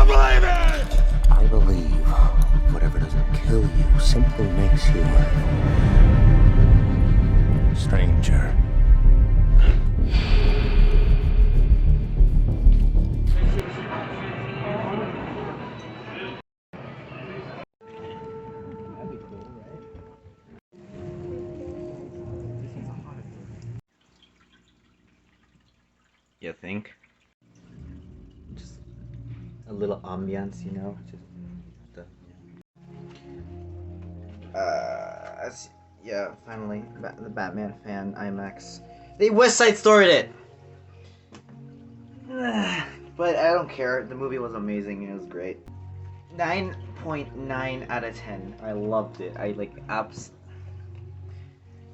believe it! I believe whatever doesn't kill you simply makes you stranger. You think? Just a little ambiance, you know? Just the yeah, finally, the Batman fan IMAX. They West Side Storied it. But I don't care. The movie was amazing. It was great. 9.9 out of 10. I loved it. I like abs.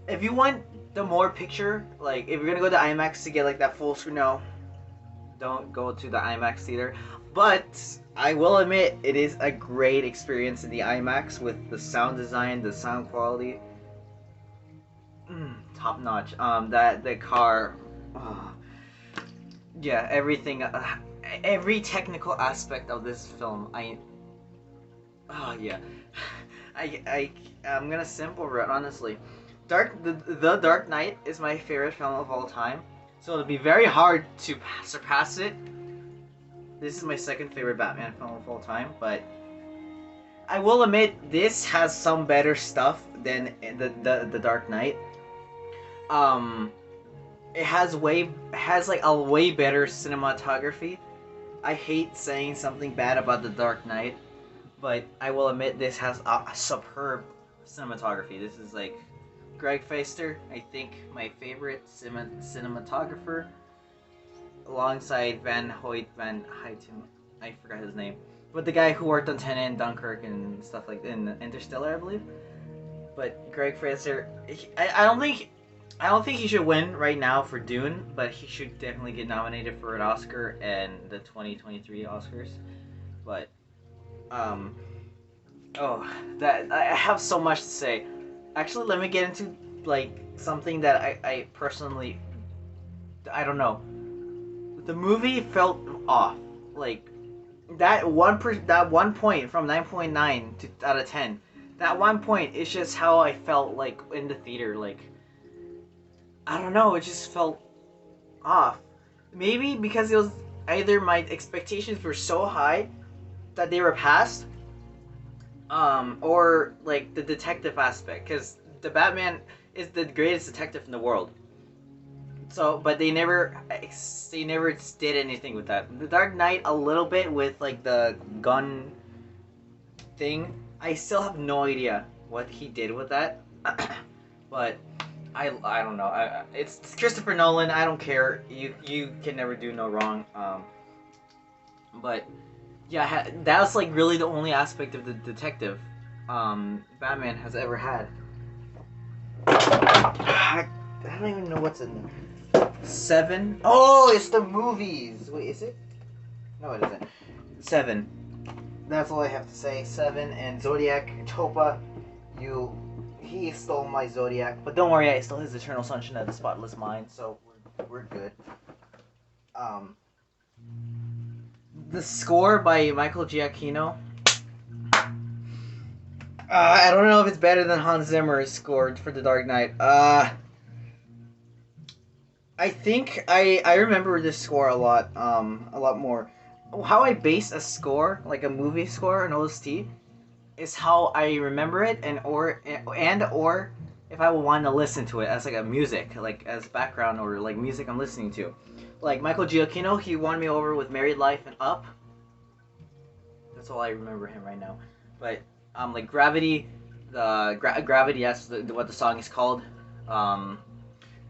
If you want the more picture, like if you're gonna go to IMAX to get like that full screen, no, don't go to the IMAX theater. But I will admit, it is a great experience in the IMAX with the sound design, the sound quality, top notch. That the car, yeah, everything, every technical aspect of this film, yeah, I'm gonna simp over it honestly. The Dark Knight is my favorite film of all time, so it'll be very hard to surpass it. This is my second favorite Batman film of all time, but I will admit this has some better stuff than the Dark Knight. It has like a way better cinematography. I hate saying something bad about the Dark Knight, but I will admit this has a superb cinematography. This is like Greg Feister, I think my favorite cinematographer, alongside Van Hoyten. I forgot his name, but the guy who worked on Tenet and Dunkirk and stuff like in Interstellar, I believe. But Greg Fraser, I don't think he should win right now for Dune, but he should definitely get nominated for an Oscar and the 2023 Oscars. But that I have so much to say. Actually, let me get into like something that I personally, I don't know. The movie felt off. Like that one point from 9.9 out of 10. That one point is just how I felt like in the theater. Like I don't know, it just felt off. Maybe because it was either my expectations were so high that they were passed, or like the detective aspect, because the Batman is the greatest detective in the world. So, but they never did anything with that. The Dark Knight a little bit with like the gun thing. I still have no idea what he did with that, but I don't know. It's Christopher Nolan. I don't care. You can never do no wrong. But yeah, that's like really the only aspect of the detective Batman has ever had. I don't even know what's in 7. Oh, it's the movies. Wait, is it? No, it isn't. 7. That's all I have to say. 7 and Zodiac Topa. He stole my Zodiac, but don't worry, I stole his Eternal Sunshine of the Spotless Mind, so we're good. The score by Michael Giacchino. I don't know if it's better than Hans Zimmer's score for The Dark Knight. I think I remember this score a lot more. How I base a score, like a movie score, an OST, is how I remember it, or if I would want to listen to it as like a music, like as background or like music I'm listening to. Like Michael Giacchino, he won me over with Married Life and Up. That's all I remember him right now. But like Gravity, Gravity, that's what the song is called.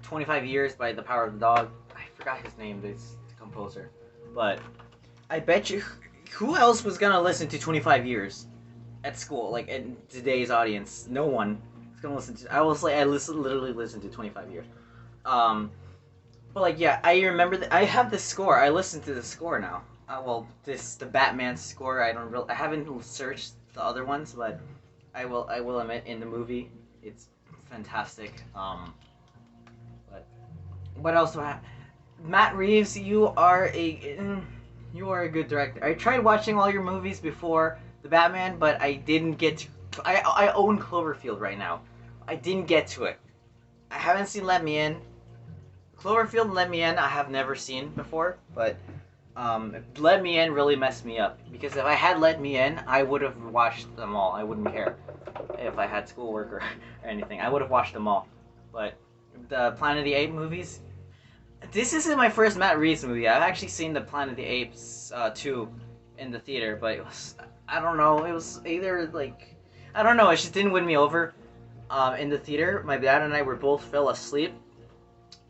25 Years by The Power of the Dog. I forgot his name, this composer. But I bet you, who else was gonna listen to 25 Years at school, like in today's audience? No one is gonna listen to. Literally listened to 25 Years. But like, yeah, I remember I have this score. I listened to the score now. The Batman score. I haven't searched the other ones, but I will admit, in the movie, it's fantastic. But what else do I have? Matt Reeves, you are a You are a good director. I tried watching all your movies before the Batman, but I didn't get to. I own Cloverfield right now. I didn't get to it. I haven't seen Let Me In. Cloverfield and Let Me In I have never seen before, but Let Me In really messed me up because if I had Let Me In, I would have watched them all. I wouldn't care if I had schoolwork or anything. I would have watched them all. But the Planet of the Apes movies. This isn't my first Matt Reeves movie. I've actually seen the Planet of the Apes 2 in the theater, but it was I don't know. It was either like I don't know. It just didn't win me over. In the theater, my dad and I were both fell asleep.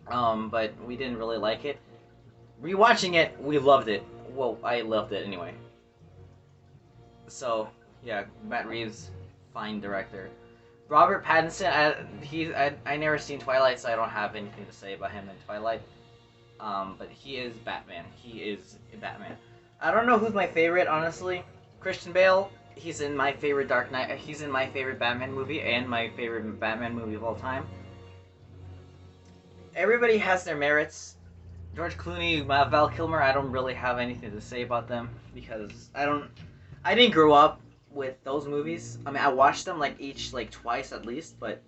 But we didn't really like it. Rewatching it, we loved it. Well, I loved it anyway. So yeah, Matt Reeves, fine director. Robert Pattinson, I never seen Twilight, so I don't have anything to say about him in Twilight. But he is Batman. He is Batman. I don't know who's my favorite, honestly. Christian Bale. He's in my favorite Dark Knight. He's in my favorite Batman movie and my favorite Batman movie of all time. Everybody has their merits. George Clooney, Val Kilmer. I don't really have anything to say about them because I didn't grow up with those movies. I mean, I watched them each twice at least, but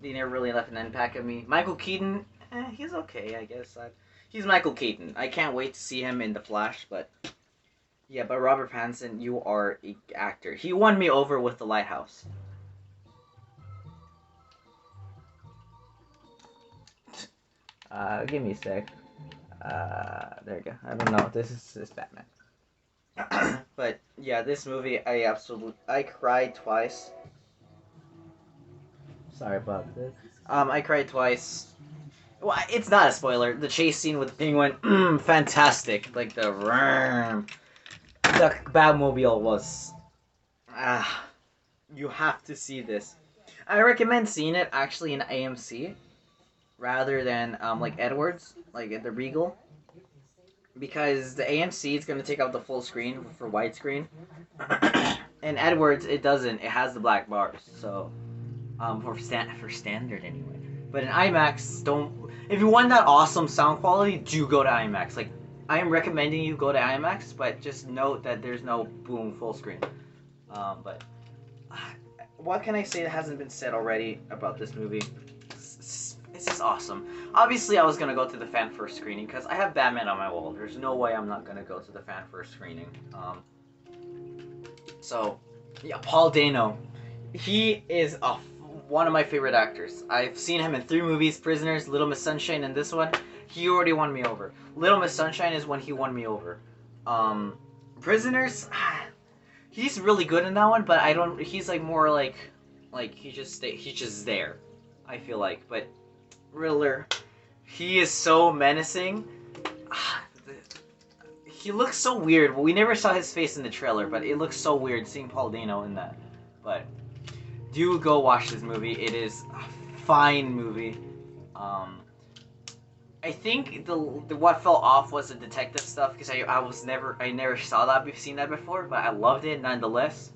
they never really left an impact on me. Michael Keaton, he's okay, I guess. He's Michael Keaton. I can't wait to see him in The Flash, but yeah. But Robert Pattinson, you are an actor. He won me over with The Lighthouse. Give me a sec. There you go. I don't know. This is Batman. But yeah, this movie, I cried twice. Sorry about this. I cried twice. Well, it's not a spoiler. The chase scene with the penguin, fantastic. Like the Batmobile was. You have to see this. I recommend seeing it actually in AMC, rather than like Edwards, like at the Regal. Because the AMC is going to take out the full screen for widescreen. And Edwards, it doesn't. It has the black bars. So, for standard anyway. But in IMAX, if you want that awesome sound quality, do go to IMAX. Like, I am recommending you go to IMAX, but just note that there's no boom full screen. But what can I say that hasn't been said already about this movie? It's just awesome. Obviously, I was gonna go to the fan first screening because I have Batman on my wall. There's no way I'm not gonna go to the fan first screening. So, yeah, Paul Dano, he is one of my favorite actors. I've seen him in 3 movies: Prisoners, Little Miss Sunshine, and this one. He already won me over. Little Miss Sunshine is when he won me over. Prisoners, he's really good in that one, but I don't. He's like more like he's just there. I feel like, but Riddler, he is so menacing. He looks so weird. We never saw his face in the trailer, but it looks so weird seeing Paul Dano in that. But do go watch this movie. It is a fine movie. I think the what fell off was the detective stuff because I never seen that before, but I loved it nonetheless.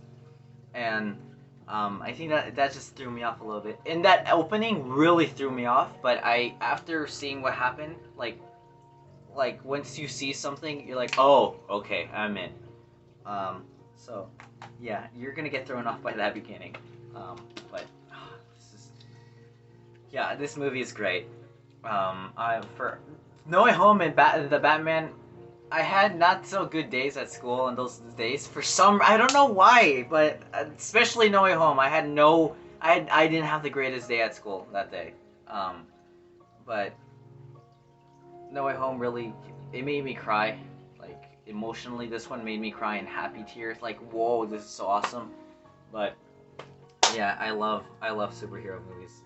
And I think that just threw me off a little bit. And that opening really threw me off, but after seeing what happened, like once you see something, you're like, oh, okay, I'm in. So yeah, you're gonna get thrown off by that beginning. But this movie is great. For No Way Home and the Batman, I had not so good days at school in those days. I don't know why, but especially No Way Home, I didn't have the greatest day at school that day. But No Way Home really, it made me cry, like emotionally. This one made me cry in happy tears, like whoa, this is so awesome. But yeah, I love superhero movies.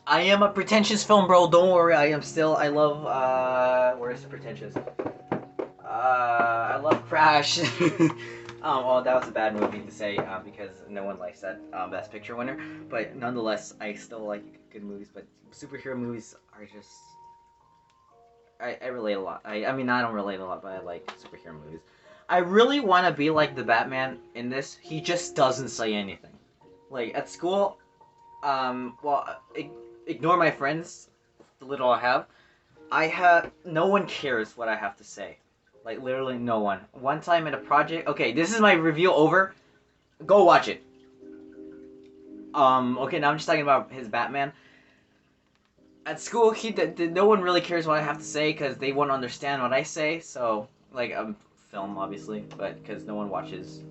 I am a pretentious film bro, don't worry, I love, where's the pretentious? I love Crash. Oh, that was a bad movie to say, because no one likes that, Best Picture winner, but nonetheless, I still like good movies, but superhero movies are just, I relate a lot. I mean, I don't relate a lot, but I like superhero movies. I really want to be like the Batman in this. He just doesn't say anything. Like, at school, ignore my friends, the little I have. No one cares what I have to say. Like, literally no one. One time in a project... Okay, this is my review over. Go watch it. Okay, now I'm just talking about his Batman. At school, no one really cares what I have to say because they won't understand what I say. So, like, film, obviously, but because no one watches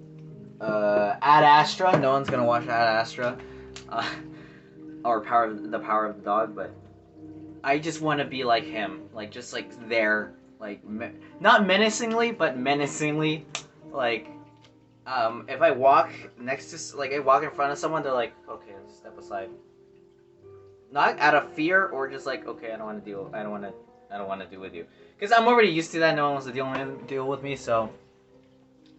Ad Astra. No one's gonna watch Ad Astra. Uh, or the Power of the Dog, but I just want to be like him. Like, just, like, there. Like, not menacingly, but menacingly. Like, if I walk next to, like, I walk in front of someone, they're like, okay, let's step aside. Not out of fear, or just like, okay, I don't want to deal with you, because I'm already used to that. No one wants to deal with me, so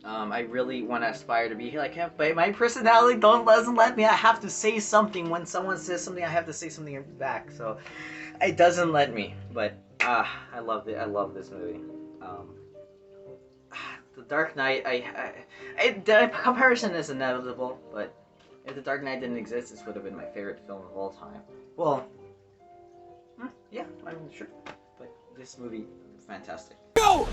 I really want to aspire to be like him. But my personality doesn't let me. I have to say something when someone says something. I have to say something back, so it doesn't let me. But I loved it. I love this movie. The Dark Knight. The comparison is inevitable, but if The Dark Knight didn't exist, this would have been my favorite film of all time. Well, yeah, I'm sure. But this movie, fantastic. Go!